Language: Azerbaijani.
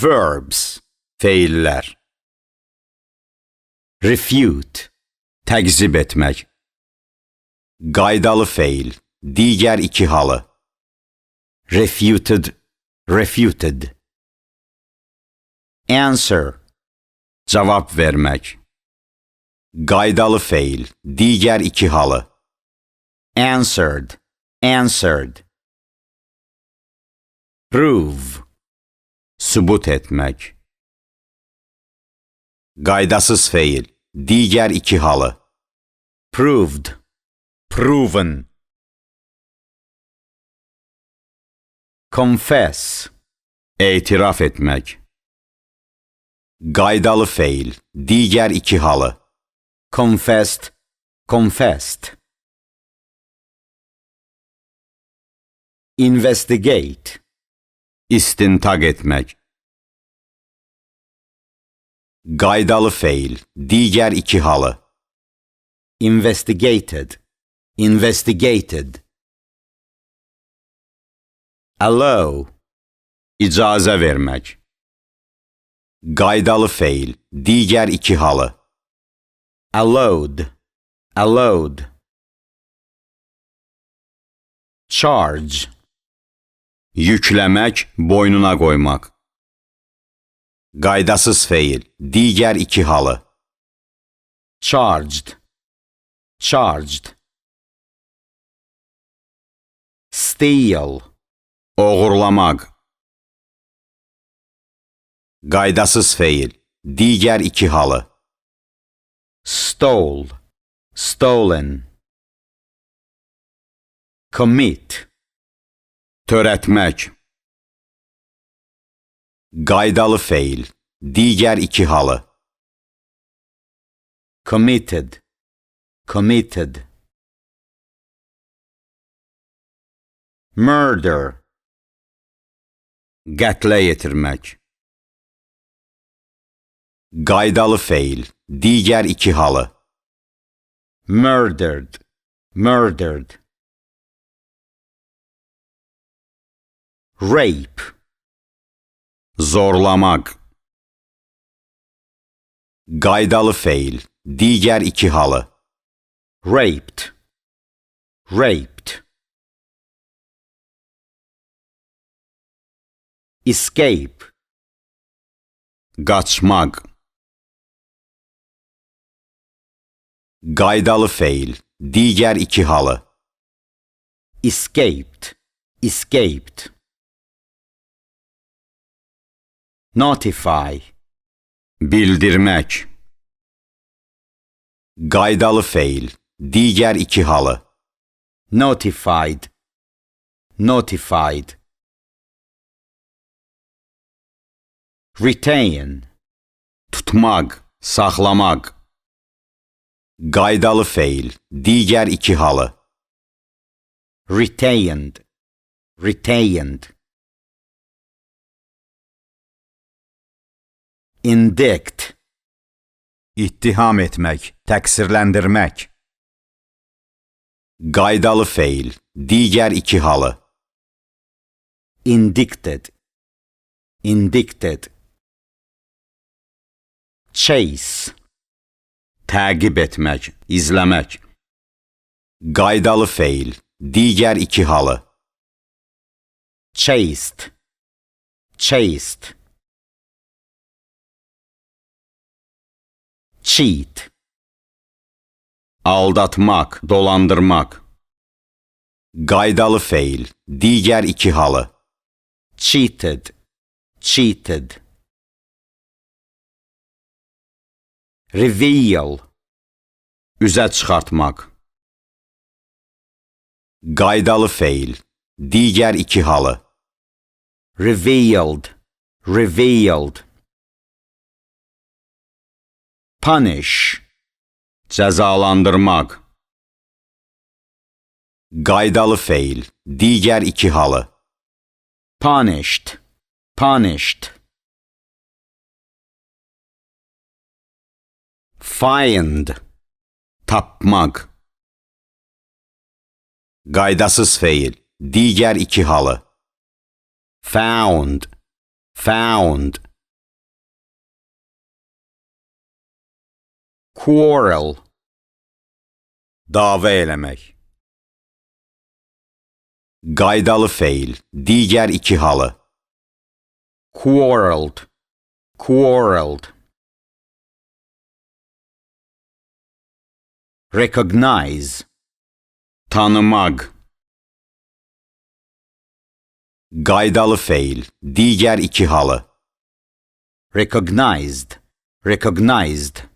Verbs, feillər. Refute, təqzib etmək. Qaydalı feil, digər iki halı. Refuted, refuted. Answer, cavab vermək. Qaydalı feil, digər iki halı. Answered, answered. Prove, sübut etmək. Qaydasız feil, digər iki halı. Proved, proven. Confess, etiraf etmək. Qaydalı feil, digər iki halı. Confessed, confessed. Investigate, istintaq etmək. Qaydalı feil, digər iki halı. Investigated, investigated. Allow, icazə vermək. Qaydalı feil, digər iki halı. Allowed, allowed. Charge, yükləmək, boynuna qoymaq. Qaydasız feil, digər iki halı. Charged, charged. Steal, oğurlamaq. Qaydasız feil, digər iki halı. Stole, stolen. Commit, törətmək. Qaydalı feil, digər iki halı. Committed, committed. Murder, qətlə yetirmək. Qaydalı feil, digər iki halı. Murdered, murdered. Rape, zorlamaq. Qaydalı feil, digər iki halı. Raped, raped. Escape, qaçmaq. Qaydalı feil, digər iki halı. Escaped, escaped. Notify, bildirmək. Qaydalı feil, digər iki halı. Notified, notified. Retain, tutmaq, saxlamaq. Qaydalı feil, digər iki halı. Retained, retained. Indict, ittiham etmək, təqsirləndirmək. Qaydalı feil, digər iki halı. Indicted, indicted. Chase, təqib etmək, izləmək. Qaydalı feil, digər iki halı. Chased, chased. Cheat, aldatmaq, dolandırmaq. Qaydalı feil, digər iki halı. Cheated, cheated. Reveal, üzə çıxartmaq. Qaydalı feil, digər iki halı. Revealed, revealed. Punish, cəzalandırmaq. Qaydalı feil, digər iki halı. Punished, punished. Find, tapmaq. Qaydasız feil, digər iki halı. Found, found. Quarrel. Dava eləmək. Qaydalı feil. Digər iki halı. Quarreled. Quarreled. Recognize. Tanımaq. Qaydalı feil. Digər iki halı. Recognized. Recognized.